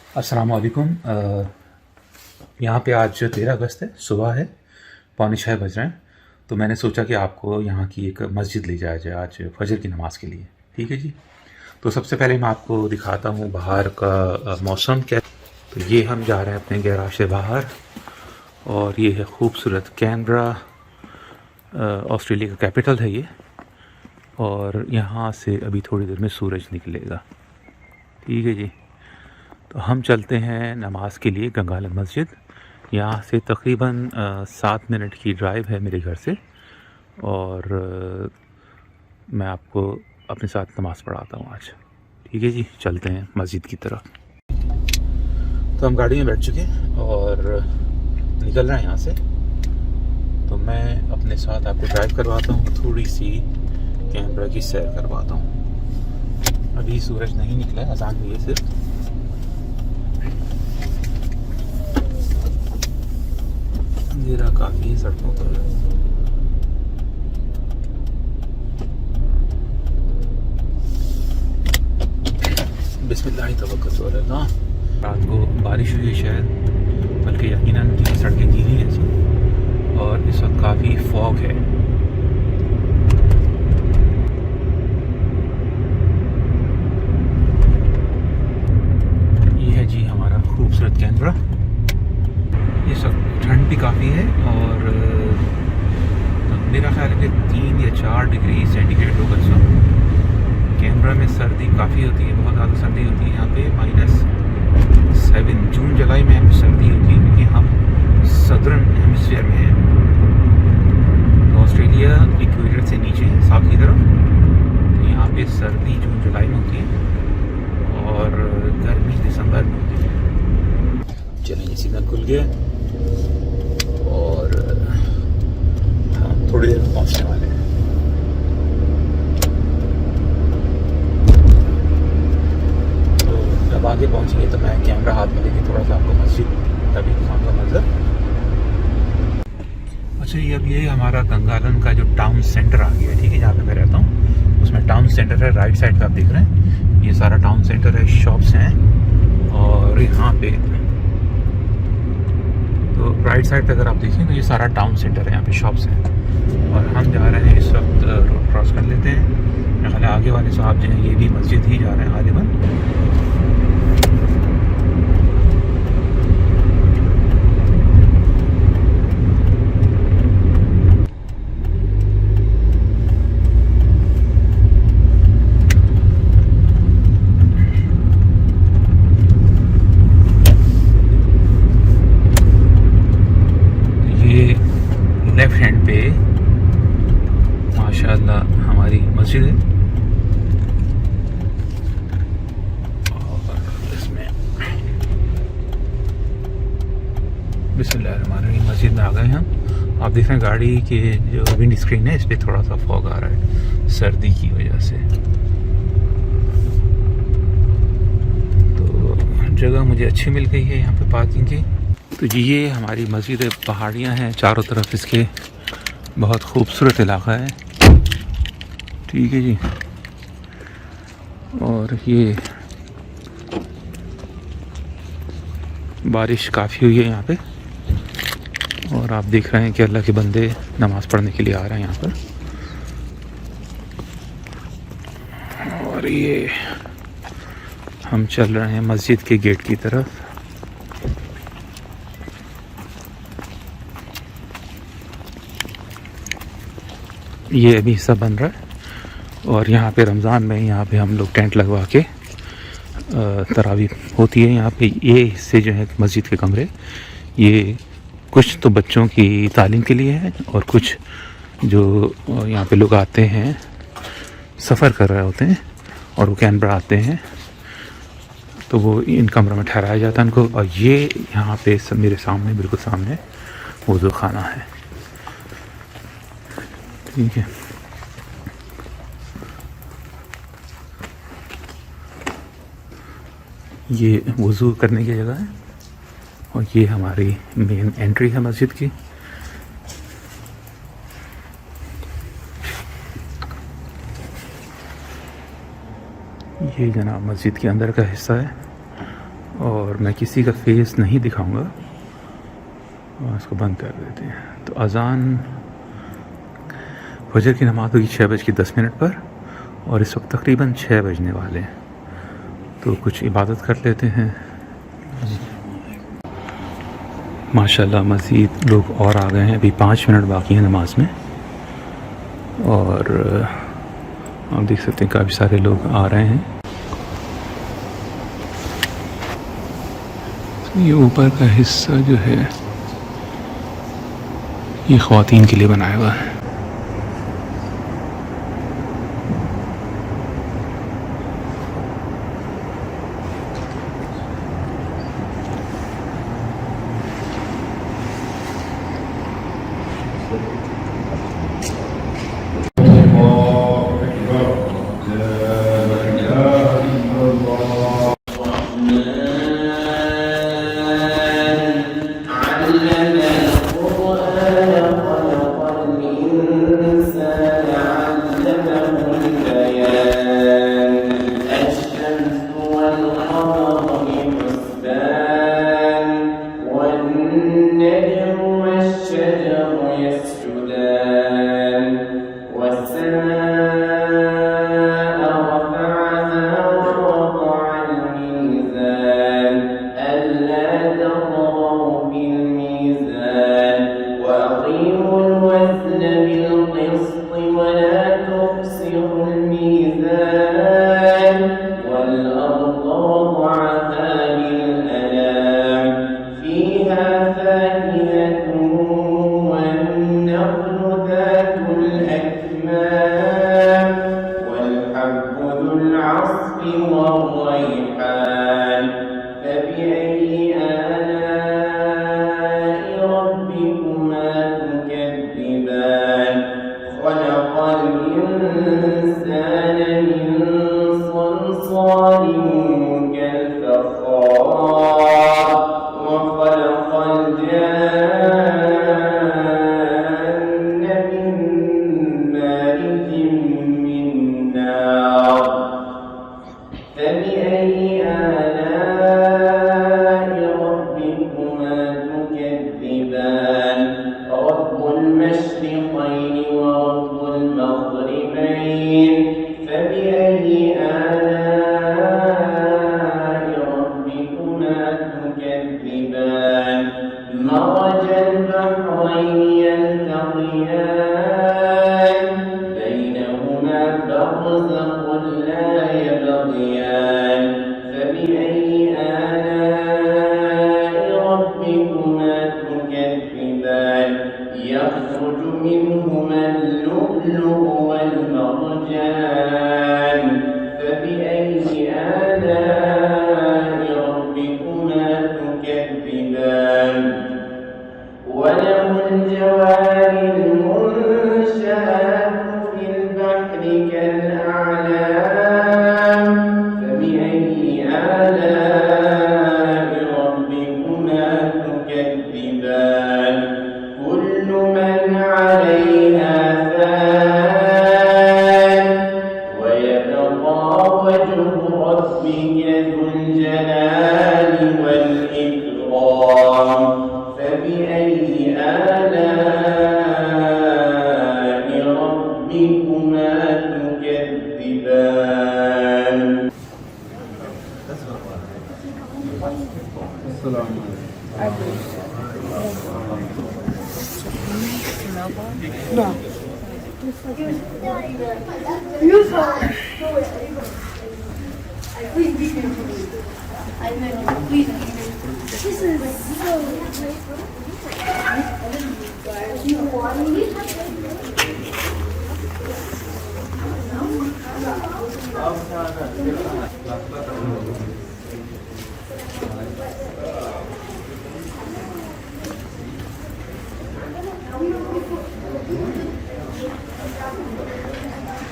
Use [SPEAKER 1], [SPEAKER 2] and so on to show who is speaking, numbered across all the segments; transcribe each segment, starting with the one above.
[SPEAKER 1] अस्सलाम वालेकुम। यहाँ पे आज 13 अगस्त है, सुबह है, पौने 6 बज रहे हैं। तो मैंने सोचा कि आपको यहाँ की एक मस्जिद ले जाया जाए आज फजर की नमाज़ के लिए। ठीक है जी। तो सबसे पहले मैं आपको दिखाता हूँ बाहर का मौसम क्या। तो ये हम जा रहे हैं अपने गैराज से बाहर, और ये है खूबसूरत कैनबरा, ऑस्ट्रेलिया का कैपिटल है ये। और यहाँ से अभी थोड़ी देर में सूरज निकलेगा। ठीक है जी। तो हम चलते हैं नमाज़ के लिए गंगालन मस्जिद। यहाँ से तकरीबन 7 मिनट की ड्राइव है मेरे घर से, और मैं आपको अपने साथ नमाज़ पढ़ाता हूँ आज। ठीक है जी, चलते हैं मस्जिद की तरफ। तो हम गाड़ी में बैठ चुके हैं और निकल रहे हैं यहाँ से। तो मैं अपने साथ आपको ड्राइव करवाता हूँ, थोड़ी सी कैनबरा की सैर करवाता हूँ। अभी सूरज नहीं निकला है, अज़ान हुई है सिर्फ। अंधेरा काफ़ी है सड़कों पर। बिस्मिल्लाह तवक्कल अल्लाह। रात को बारिश हुई है शायद, बल्कि यकीनन ये सड़कें गीली हैं इसमें, और इस वक्त काफ़ी फॉग है। ये है जी हमारा खूबसूरत कैनबरा। इस वक्त ठंड भी काफ़ी है, और मेरा ख्याल है कि 3 या 4 डिग्री सेंटीग्रेड होगा इस वक्त। कैनबरा में सर्दी काफ़ी होती है, बहुत ज़्यादा सर्दी होती है यहाँ पे। -7 जून जुलाई में यहाँ पे सर्दी होती है, क्योंकि हम सदर्न हेमिस्फीयर में हैं। तो ऑस्ट्रेलिया इक्वेटर से नीचे है, साउथ की तरफ। तो यहाँ पे सर्दी जून जुलाई में होती है, और गर्मी दिसंबर में होती है। चलिए, सिग्नल खुल गया और हम थोड़ी देर में पहुँचने वाले हैं। जब आगे पहुँचेंगे तो मैं कैमरा हाथ में लेके थोड़ा सा आपको मस्जिद का भी दिखाऊंगा मंजर। अच्छा, ये हमारा गंगालन का जो टाउन सेंटर आ गया है। ठीक है, जहाँ पे मैं रहता हूँ उसमें टाउन सेंटर है। राइट साइड पे आप देख रहे हैं, ये सारा टाउन सेंटर है, शॉप्स हैं। और यहाँ पे तो राइट साइड पे अगर आप देखें तो ये सारा टाउन सेंटर है, यहाँ पे शॉप्स हैं। और हम जा रहे हैं इस वक्त, रोड क्रॉस कर लेते हैं। मेरे ख्याल आगे वाले साहब जो हैं ये भी मस्जिद ही जा रहे हैं गालिबन। लेफ्ट हैंड पे माशाल्लाह हमारी मस्जिद है, और इसमें बिस्मिल्लाहिर्रहमानिर्रहीम मस्जिद में आ गए हम। आप देख रहे हैं गाड़ी के जो विंड स्क्रीन है इस पर थोड़ा सा फॉग आ रहा है सर्दी की वजह से। तो जगह मुझे अच्छी मिल गई है यहाँ पे पार्किंग की। तो जी ये हमारी मस्जिद है, पहाड़ियाँ हैं चारों तरफ इसके, बहुत खूबसूरत इलाका है। ठीक है जी। और ये बारिश काफ़ी हुई है यहाँ पे, और आप देख रहे हैं कि अल्लाह के बंदे नमाज़ पढ़ने के लिए आ रहे हैं यहाँ पर। और ये हम चल रहे हैं मस्जिद के गेट की तरफ। ये अभी हिस्सा बन रहा है, और यहाँ पे रमज़ान में यहाँ पे हम लोग टेंट लगवा के तरावी होती है यहाँ पे। ये हिस्से जो है मस्जिद के कमरे, ये कुछ तो बच्चों की तालीम के लिए है, और कुछ जो यहाँ पे लोग आते हैं सफ़र कर रहे होते हैं और वो कैनबरा आते हैं, तो वो इन कमरों में ठहराया जाता है उनको। और ये यहाँ पे मेरे सामने, बिल्कुल सामने वज़ू खाना है। ठीक है। ये वज़ू करने की जगह है, और ये हमारी मेन एंट्री है मस्जिद की। ये जनाब मस्जिद के अंदर का हिस्सा है, और मैं किसी का फेस नहीं दिखाऊंगा और इसको बंद कर देते हैं। तो अज़ान फजर की नमाज़ होगी 6:10 पर और इस वक्त तकरीबन 6 बजने वाले हैं। तो कुछ इबादत कर लेते हैं। माशाल्लाह मज़ीद लोग और आ गए हैं। अभी 5 मिनट बाकी हैं नमाज में और आप देख सकते हैं काफ़ी सारे लोग आ रहे हैं। ये ऊपर का हिस्सा जो है ये ख़वातीन के लिए बनाया हुआ है।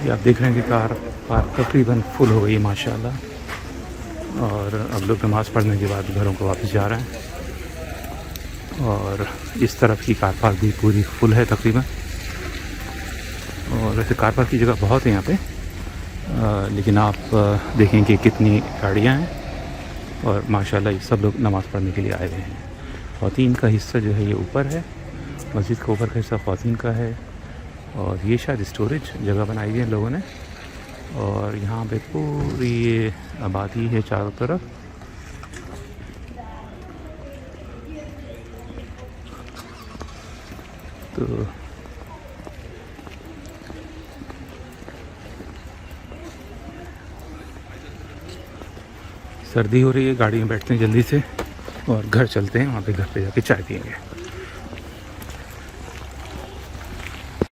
[SPEAKER 1] ये आप देख रहे हैं कि कार पार्क तकरीबन फुल हो गई है माशाल्लाह। और अब लोग नमाज़ पढ़ने के बाद घरों को वापस जा रहे हैं। और इस तरफ की कार पार्क भी पूरी फुल है तकरीबन। और वैसे कार पार्क की जगह बहुत है यहाँ पे, लेकिन आप देखें कि कितनी गाड़ियाँ हैं और माशाल्लाह ये सब लोग नमाज़ पढ़ने के लिए आए हुए हैं। ख़वातीन का हिस्सा जो है ये ऊपर है, मस्जिद का ऊपर का हिस्सा ख़वातीन का है। और ये शायद स्टोरेज जगह बनाई है इन लोगों ने। और यहाँ पे पूरी ये आबादी है चारों तरफ। तो सर्दी हो रही है, गाड़ी में बैठते हैं जल्दी से और घर चलते हैं, वहाँ पे घर पे जाके चाय पियेंगे।